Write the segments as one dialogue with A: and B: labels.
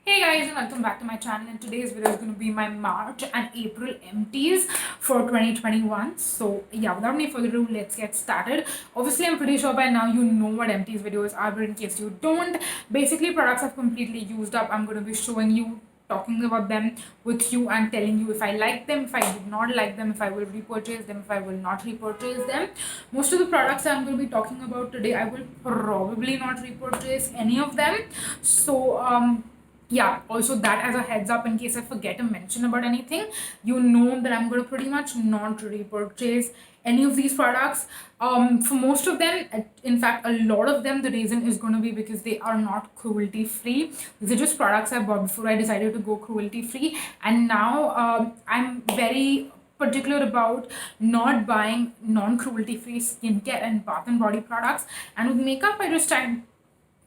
A: Hey guys, and welcome back to my channel. And today's video is going to be my March and April empties for 2021. So yeah, without any further ado, let's get started. Obviously, I'm pretty sure by now you know what empties videos are, but in case you don't, basically products I've completely used up. I'm going to be showing you, talking about them with you, and telling you if I like them, if I did not like them, if I will repurchase them, if I will not repurchase them. Most of the products I'm going to be talking about today, I will probably not repurchase any of them. So yeah, also that as a heads up, in case I forget to mention about anything, you know that I'm going to pretty much not repurchase any of these products. For most of them, in fact a lot of them, the reason is going to be because they are not cruelty free. These are just products I bought before I decided to go cruelty free, and now I'm very particular about not buying non-cruelty free skincare and bath and body products. And with makeup, I just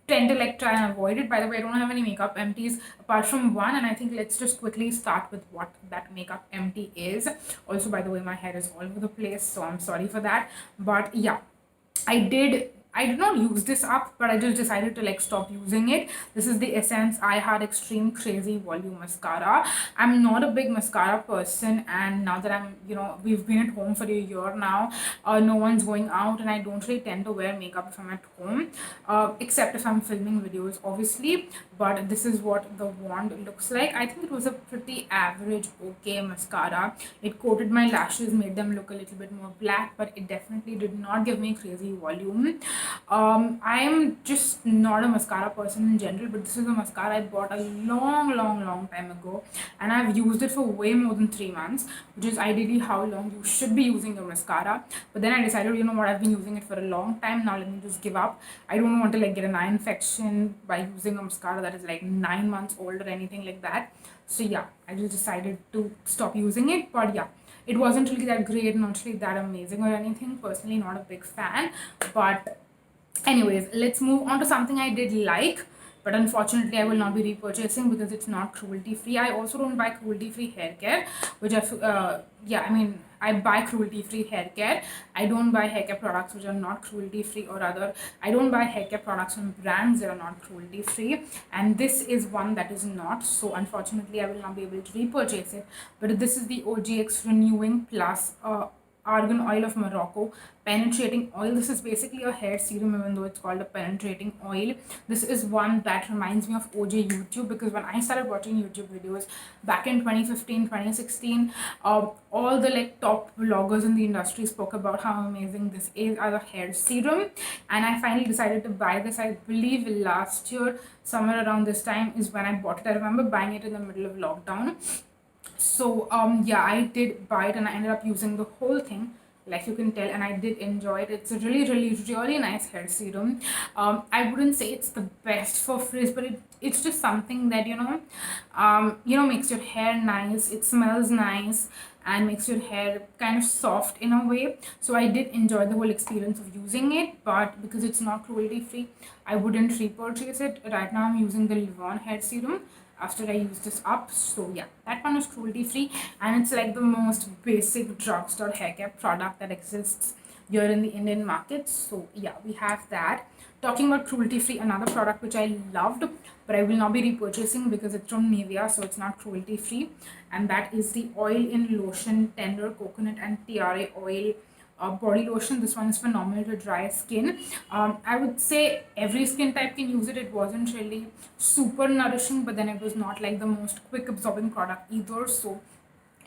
A: tend to like try and avoid it. By the way, I don't have any makeup empties apart from one, and I think let's just quickly start with what that makeup empty is. Also, by the way, my hair is all over the place, so I'm sorry for that. But yeah, I did not use this up, but I just decided to like stop using it. This is the Essence I Had Extreme Crazy Volume Mascara. I'm not a big mascara person, and now that we've been at home for a year now, no one's going out, and I don't really tend to wear makeup if I'm at home, except if I'm filming videos, obviously. But this is what the wand looks like. I think it was a pretty average, okay mascara. It coated my lashes, made them look a little bit more black, but it definitely did not give me crazy volume. I'm just not a mascara person in general, but this is a mascara I bought a long time ago, and I've used it for way more than 3 months, which is ideally how long you should be using your mascara. But then I decided, you know what, I've been using it for a long time now, let me just give up. I don't want to like get an eye infection by using a mascara that is like 9 months old or anything like that. So yeah, I just decided to stop using it. But yeah, it wasn't really that great, not really that amazing or anything. Personally, not a big fan. But anyways, let's move on to something I did like, but unfortunately I will not be repurchasing because it's not cruelty free. I also don't buy cruelty free hair care, which I buy cruelty free hair care. I don't buy hair care products which are not cruelty free, or rather I don't buy hair care products from brands that are not cruelty free, and this is one that is not. So unfortunately I will not be able to repurchase it. But this is the OGX Renewing Plus Argan Oil of Morocco penetrating oil. This is basically a hair serum, even though it's called a penetrating oil. This is one that reminds me of OJ YouTube, because when I started watching YouTube videos back in 2015, 2016, all the like top vloggers in the industry spoke about how amazing this is as a hair serum, and I finally decided to buy this. I believe last year, somewhere around this time, is when I bought it. I remember buying it in the middle of lockdown. So yeah, I did buy it and I ended up using the whole thing, like you can tell, and I did enjoy it. It's a really nice hair serum. I wouldn't say it's the best for frizz, but it's just something that makes your hair nice. It smells nice and makes your hair kind of soft in a way. So I did enjoy the whole experience of using it, but because it's not cruelty free, I wouldn't repurchase it. Right now I'm using the Livon hair serum after I use this up. So yeah, that one is cruelty free, and it's like the most basic drugstore hair care product that exists here in the Indian market. So yeah, we have that. Talking about cruelty free, another product which I loved, but I will not be repurchasing because it's from Nivea, so it's not cruelty free, and that is the Oil in Lotion Tender Coconut and Tiare Oil body lotion. This one is phenomenal to dry skin. I would say every skin type can use it. It wasn't really super nourishing, but then it was not like the most quick absorbing product either. So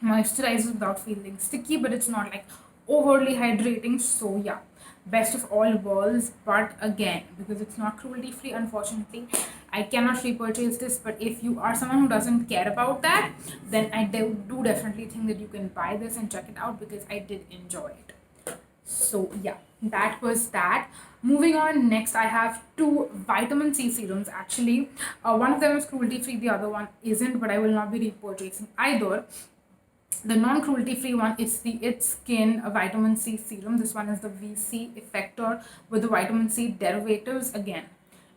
A: moisturizes without feeling sticky, but it's not like overly hydrating. So yeah, best of all worlds. But again, because it's not cruelty free, unfortunately I cannot repurchase this. But if you are someone who doesn't care about that, then I do definitely think that you can buy this and check it out, because I did enjoy it. So yeah, that was that. Moving on, next I have two vitamin C serums actually. One of them is cruelty free, the other one isn't, but I will not be repurchasing either. The non-cruelty free one is the It's Skin Vitamin C Serum. This one is the VC Effector with the vitamin C derivatives. Again,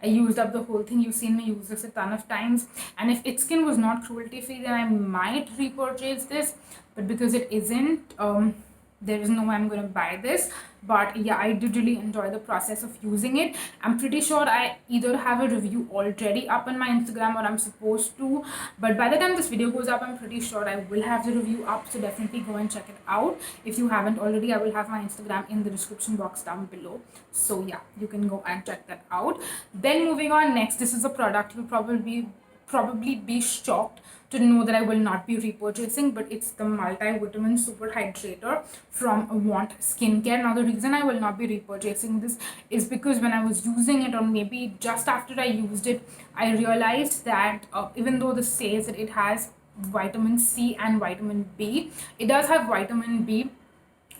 A: I used up the whole thing. You've seen me use this a ton of times. And if It's Skin was not cruelty free, then I might repurchase this. But because it isn't, there is no way I'm going to buy this. but yeah, I did really enjoy the process of using it. I'm pretty sure I either have a review already up on my Instagram, or I'm supposed to, but by the time this video goes up, I'm pretty sure I will have the review up, so definitely go and check it out. If you haven't already, I will have my Instagram in the description box down below, so yeah, you can go and check that out. Then moving on, next, this is a product you'll probably be shocked to know that I will not be repurchasing, but it's the multivitamin super hydrator from Want Skincare. Now, the reason I will not be repurchasing this is because when I was using it, or maybe just after I used it, I realized that even though this says that it has vitamin C and vitamin B, it does have vitamin B,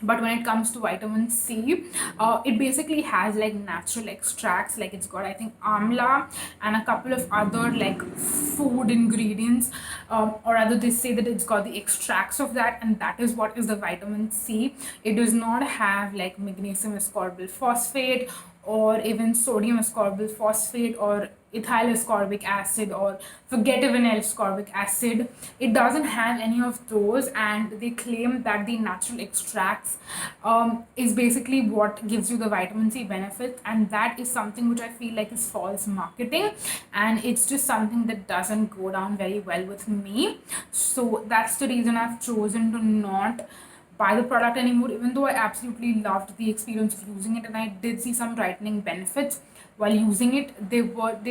A: but when it comes to vitamin C, it basically has like natural extracts, like it's got, I think, amla and a couple of other like food ingredients, or rather they say that it's got the extracts of that, and that is what is the vitamin C. It does not have like magnesium ascorbyl phosphate, or even sodium ascorbyl phosphate, or ethyl ascorbic acid, or forget-vinyl ascorbic acid. It doesn't have any of those, and they claim that the natural extracts is basically what gives you the vitamin C benefit, and that is something which I feel like is false marketing, and it's just something that doesn't go down very well with me. So that's the reason I've chosen to not buy the product anymore, even though I absolutely loved the experience of using it and I did see some brightening benefits while using it. They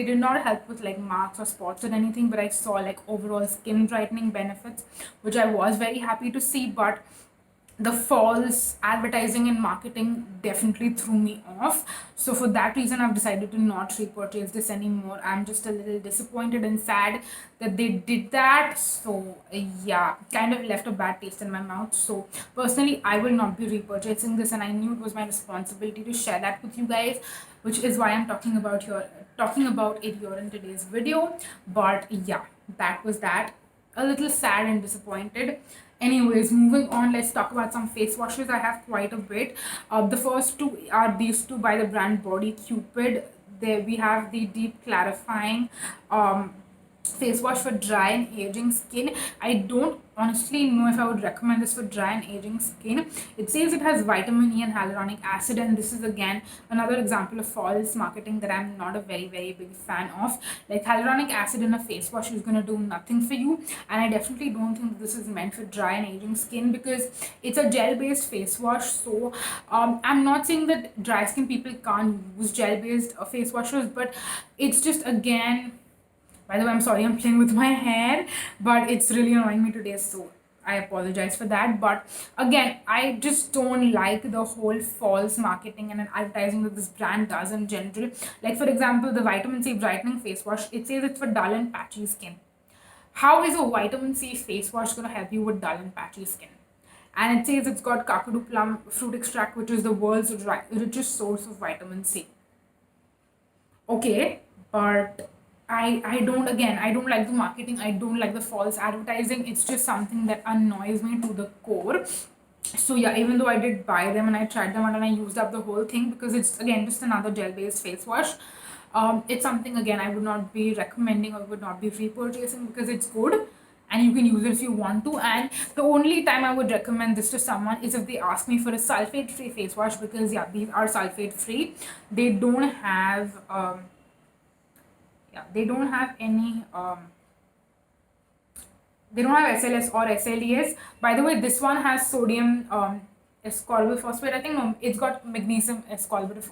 A: did not help with like marks or spots or anything, but I saw like overall skin brightening benefits, which I was very happy to see. But the false advertising and marketing definitely threw me off. So for that reason, I've decided to not repurchase this anymore. I'm just a little disappointed and sad that they did that. So yeah, kind of left a bad taste in my mouth. So personally, I will not be repurchasing this, and I knew it was my responsibility to share that with you guys, which is why I'm talking about it here in today's video. But yeah, that was that. A little sad and disappointed. Anyways, moving on, let's talk about some face washes. I have quite a bit. The first two are these two by the brand Body Cupid. There we have the deep clarifying face wash for dry and aging skin. I don't honestly know if I would recommend this for dry and aging skin. It says it has vitamin E and hyaluronic acid, and this is again another example of false marketing that I'm not a very big fan of. Like, hyaluronic acid in a face wash is gonna do nothing for you, and I definitely don't think this is meant for dry and aging skin because it's a gel-based face wash. So I'm not saying that dry skin people can't use gel-based face washes, but it's just, again, by the way, I'm sorry, I'm playing with my hair, but it's really annoying me today, so I apologize for that. But again, I just don't like the whole false marketing and advertising that this brand does in general. Like, for example, the vitamin C brightening face wash, it says it's for dull and patchy skin. How is a vitamin C face wash going to help you with dull and patchy skin? And it says it's got kakadu plum fruit extract, which is the world's richest source of vitamin C. Okay, but I don't, again, I don't like the marketing, I don't like the false advertising. It's just something that annoys me to the core. So yeah, even though I did buy them and I tried them out and I used up the whole thing because it's, again, just another gel-based face wash. It's something, again, I would not be recommending or would not be repurchasing because it's good and you can use it if you want to. And the only time I would recommend this to someone is if they ask me for a sulfate-free face wash, because yeah, these are sulfate-free. They don't have they don't have any they don't have SLS or SLES. By the way, this one has sodium ascorbyl phosphate. I think no, it's got magnesium ascorbyl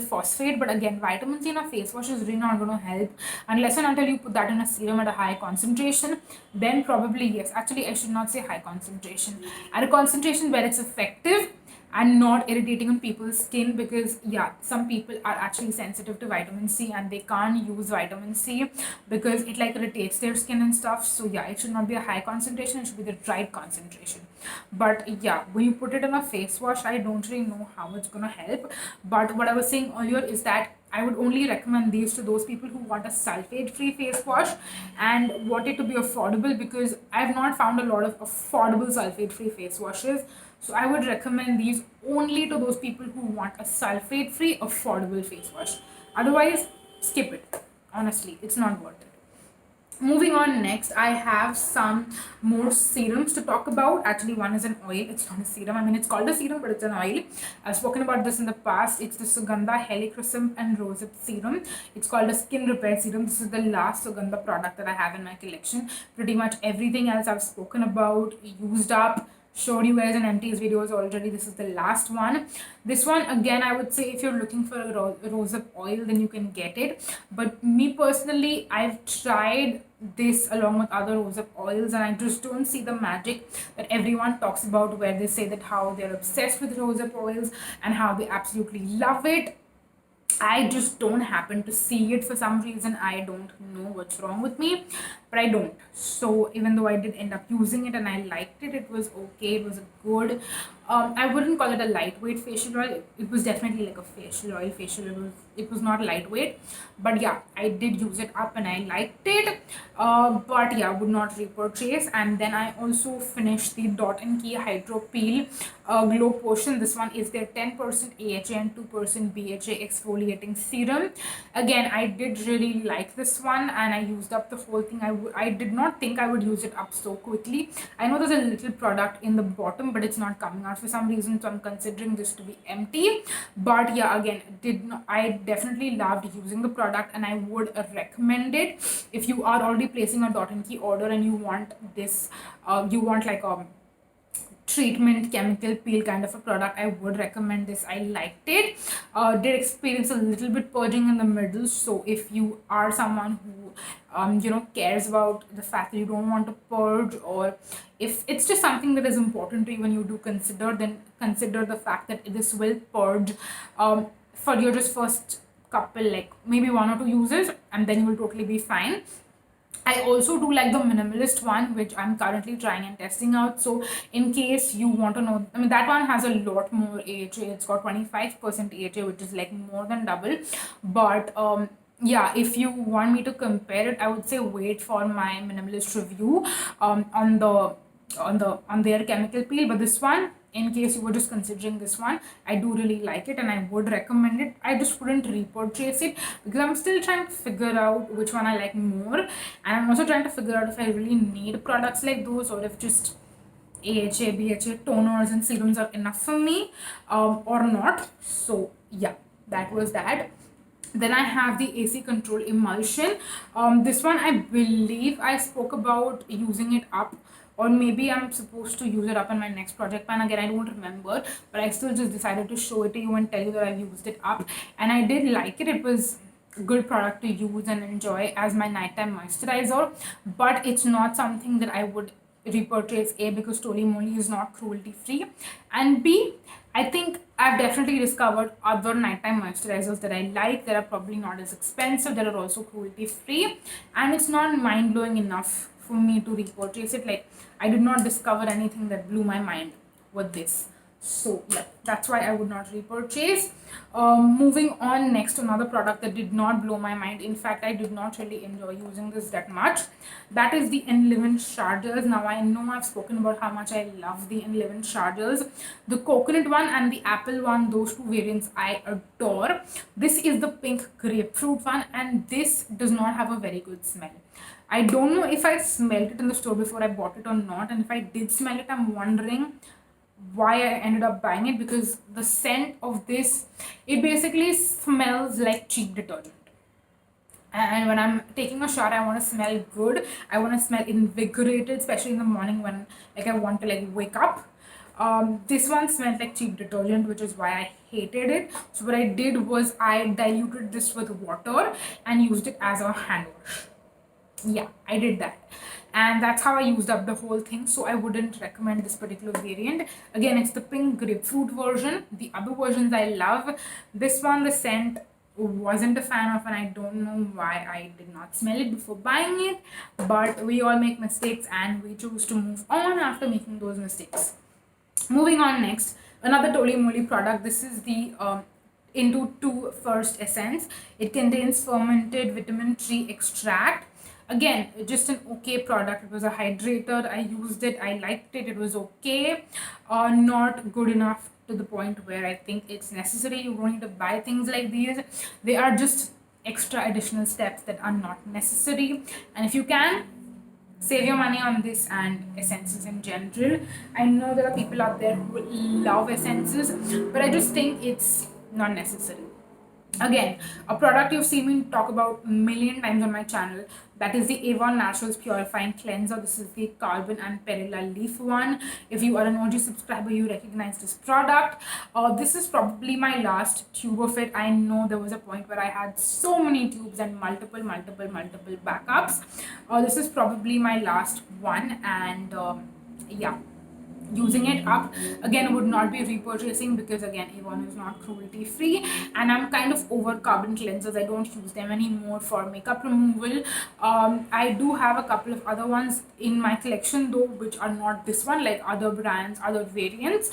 A: phosphate. But again, vitamin C in a face wash is really not going to help unless and until you put that in a serum at a high concentration. Then probably yes. Actually, I should not say high concentration. At a concentration where it's effective and not irritating on people's skin, because yeah, some people are actually sensitive to vitamin C and they can't use vitamin C because it like irritates their skin and stuff. So yeah, it should not be a high concentration, it should be the right concentration. But yeah, when you put it in a face wash, I don't really know how it's gonna help. But what I was saying earlier is that I would only recommend these to those people who want a sulfate-free face wash and want it to be affordable, because I have not found a lot of affordable sulfate-free face washes. So I would recommend these only to those people who want a sulfate-free, affordable face wash. Otherwise, skip it. Honestly, it's not worth it. Moving on, next I have some more serums to talk about. Actually, one is an oil, it's not a serum. I mean, it's called a serum, but it's an oil. I've spoken about this in the past. It's the Sugandha Helichrysum and Rosehip serum. It's called a skin repair serum. This is the last Sugandha product that I have in my collection. Pretty much everything else I've spoken about, used up, showed you guys in MT's videos already. This is the last one. This one, again, I would say if you're looking for a rosehip oil, then you can get it. But me personally, I've tried this along with other rosehip oils, and I just don't see the magic that everyone talks about, where they say that how they're obsessed with rosehip oils and how they absolutely love it. I just don't happen to see it for some reason. I don't know what's wrong with me, but I don't. So even though I did end up using it and I liked it, it was okay. It was a good. I wouldn't call it a lightweight facial oil. It was definitely like a facial oil. Facial. It was not lightweight, but yeah, I did use it up and I liked it. But yeah, would not repurchase. And then I also finished the Dot and Key Hydro Peel Glow Potion. This one is their 10% AHA and 2% BHA exfoliating serum. Again, I did really like this one and I used up the whole thing. I did not think I would use it up so quickly. I know there's a little product in the bottom, but it's not coming out for some reason, so I'm considering this to be empty. But yeah, again, I definitely loved using the product and I would recommend it if you are already placing a Dot and Key order and you want this, you want like a treatment chemical peel kind of a product. I would recommend this. I liked it. Did experience a little bit purging in the middle, so if you are someone who cares about the fact that you don't want to purge, or if it's just something that is important to you and you do consider, then consider the fact that this will purge for your just first couple, like maybe 1 or 2 uses, and then you will totally be fine. I also do like the minimalist one, which I'm currently trying and testing out. So, in case you want to know, I mean, that one has a lot more AHA. It's got 25% AHA, which is like more than double. But yeah, if you want me to compare it, I would say wait for my minimalist review on their chemical peel. But this one, in case you were just considering this one, I do really like it and I would recommend it. I just wouldn't repurchase it because I'm still trying to figure out which one I like more, and I'm also trying to figure out if I really need products like those or if just AHA, BHA, toners and serums are enough for me or not. So yeah, that was that. Then I have the AC Control Emulsion. This one, I believe I spoke about using it up, or maybe I'm supposed to use it up in my next project plan. Again, I don't remember, but I still just decided to show it to you and tell you that I've used it up. And I did like it. It was a good product to use and enjoy as my nighttime moisturizer, but it's not something that I would repurchase. A, because Toli Moly is not cruelty free, and B, I think I've definitely discovered other nighttime moisturizers that I like that are probably not as expensive, that are also cruelty free, and it's not mind blowing enough for me to repurchase it. Like, I did not discover anything that blew my mind with this. So yeah, that's why I would not repurchase. Moving on, next to another product that did not blow my mind. In fact, I did not really enjoy using this that much. That is the Enliven chargers. Now I know I've spoken about how much I love the Enliven chargers. The coconut one and the apple one, those two variants I adore. This is the pink grapefruit one, and this does not have a very good smell. I don't know if I smelled it in the store before I bought it or not, and if I did smell it, I'm wondering why I ended up buying it, because the scent of this, it basically smells like cheap detergent. And when I'm taking a shower, I want to smell good. I want to smell invigorated, especially in the morning when like I want to like wake up. This one smelled like cheap detergent, which is why I hated it. So what I did was I diluted this with water and used it as a hand wash. Yeah, I did that, and that's how I used up the whole thing. So I wouldn't recommend this particular variant. Again, it's the pink grapefruit version. The other versions I love. This one, the scent wasn't a fan of, and I don't know why I did not smell it before buying it, but we all make mistakes and we choose to move on after making those mistakes. Moving on, next, another Toli Moly product. This is the Into 2 First Essence. It contains fermented vitamin tree extract. Again, just an okay product. It was a hydrator. I used it. I liked it. It was okay. Not good enough to the point where I think it's necessary. You don't need to buy things like these. They are just extra additional steps that are not necessary. And if you can, save your money on this and essences in general. I know there are people out there who love essences, but I just think it's not necessary. Again, a product you've seen me talk about a million times on my channel, that is the Avon Naturals Purifying Cleanser. This is the carbon and perilla leaf one. If you are an OG subscriber, you recognize this product. This is probably my last tube of it. I know there was a point where I had so many tubes and multiple backups. This is probably my last one, and yeah, using it up again, would not be repurchasing because again, Avon is not cruelty free, and I'm kind of over carbon cleansers. I don't use them anymore for makeup removal. I do have a couple of other ones in my collection though, which are not this one, like other brands, other variants.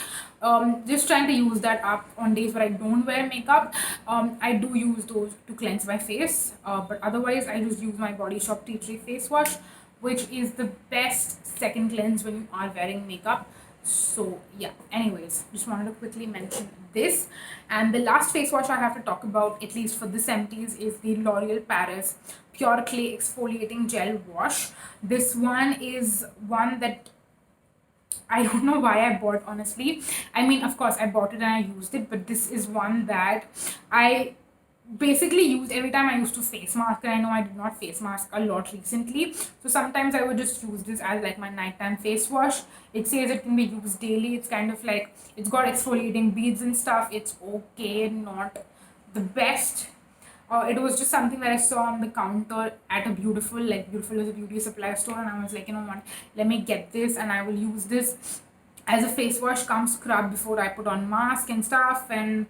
A: Just trying to use that up on days where I don't wear makeup. I do use those to cleanse my face, but otherwise I just use my Body Shop Tea Tree face wash, which is the best second cleanse when you are wearing makeup. So yeah, anyways, just wanted to quickly mention this. And the last face wash I have to talk about, at least for this empties, is the L'Oreal Paris Pure Clay Exfoliating Gel Wash. This one is one that I don't know why I bought, honestly. I mean, of course I bought it and I used it, but this is one that I basically used every time I used to face mask, and I know I did not face mask a lot recently, so sometimes I would just use this as like my nighttime face wash. It says it can be used daily. It's kind of like, it's got exfoliating beads and stuff. It's okay, not the best. It was just something that I saw on the counter at a Beautiful, like Beautiful is a beauty supply store, and I was like, you know what, let me get this and I will use this as a face wash, come scrub before I put on mask and stuff. And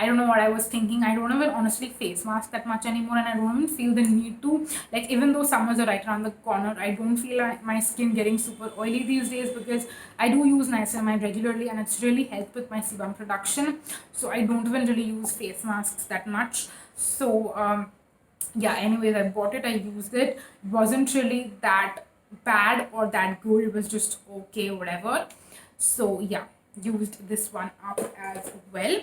A: I don't know what I was thinking. I don't even honestly face mask that much anymore, and I don't even feel the need to. Like, even though summers are right around the corner, I don't feel like my skin getting super oily these days because I do use niacinamide regularly and it's really helped with my sebum production. So I don't even really use face masks that much. So yeah, anyways, I bought it, I used it. It wasn't really that bad or that good. It was just okay, whatever. So yeah, used this one up as well.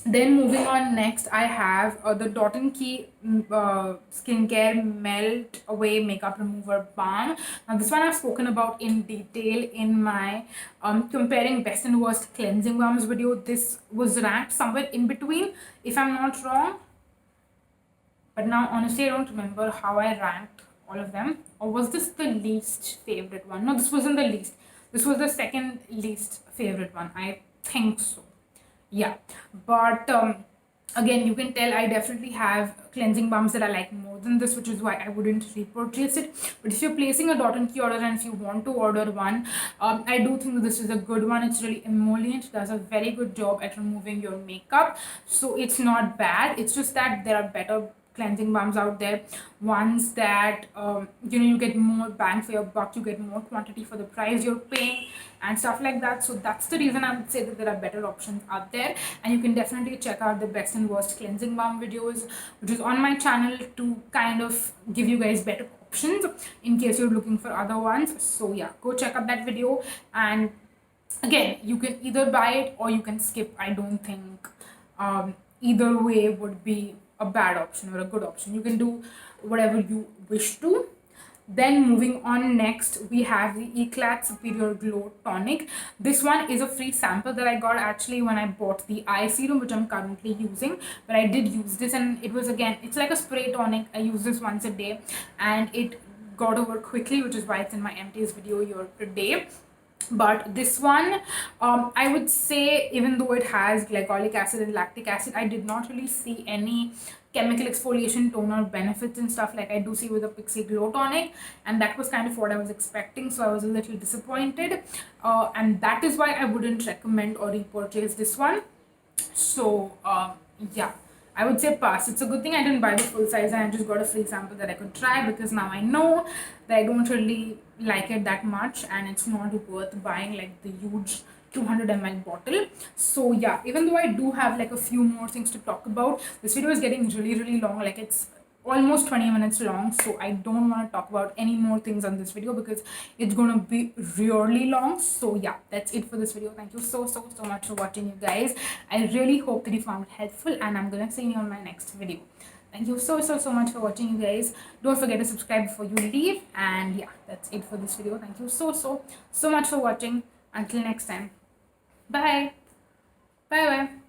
A: Then moving on, next I have the Dot & Key skincare melt away makeup remover balm. Now this one I've spoken about in detail in my comparing best and worst cleansing balms video. This was ranked somewhere in between, if I'm not wrong, but now honestly I don't remember how I ranked all of them. Or was this the least favorite one? No, this wasn't the least. This was the second least favorite one, I think so. Yeah, but again, you can tell I definitely have cleansing balms that I like more than this, which is why I wouldn't repurchase it. But if you're placing a Dot & Key order and if you want to order one, I do think that this is a good one. It's really emollient, does a very good job at removing your makeup, so it's not bad. It's just that there are better cleansing balms out there, ones that you get more bang for your buck, you get more quantity for the price you're paying and stuff like that. So that's the reason I would say that there are better options out there, and you can definitely check out the best and worst cleansing balm videos, which is on my channel, to kind of give you guys better options in case you're looking for other ones. So yeah, go check out that video. And again, you can either buy it or you can skip. I don't think either way would be a bad option or a good option. You can do whatever you wish to. Then moving on, next we have the Eclat Superior Glow Tonic. This one is a free sample that I got actually when I bought the eye serum, which I'm currently using. But I did use this, and it was, again, it's like a spray tonic. I use this once a day and it got over quickly, which is why it's in my empties video here today. But this one, I would say, even though it has glycolic acid and lactic acid, I did not really see any chemical exfoliation toner benefits and stuff like I do see with the Pixi Glow Tonic, and that was kind of what I was expecting, so I was a little disappointed, and that is why I wouldn't recommend or repurchase this one. So yeah, I would say pass. It's a good thing I didn't buy the full size and I just got a free sample that I could try, because now I know that I don't really like it that much and it's not worth buying like the huge 200 ml bottle. So yeah, even though I do have like a few more things to talk about, this video is getting really long. Like, it's almost 20 minutes long, so I don't want to talk about any more things on this video because it's going to be really long. So yeah, that's it for this video. Thank you so much for watching, you guys. I really hope that you found it helpful, and I'm gonna see you on my next video. Thank you so much for watching, you guys. Don't forget to subscribe before you leave, and yeah, that's it for this video. Thank you so much for watching. Until next time, bye bye.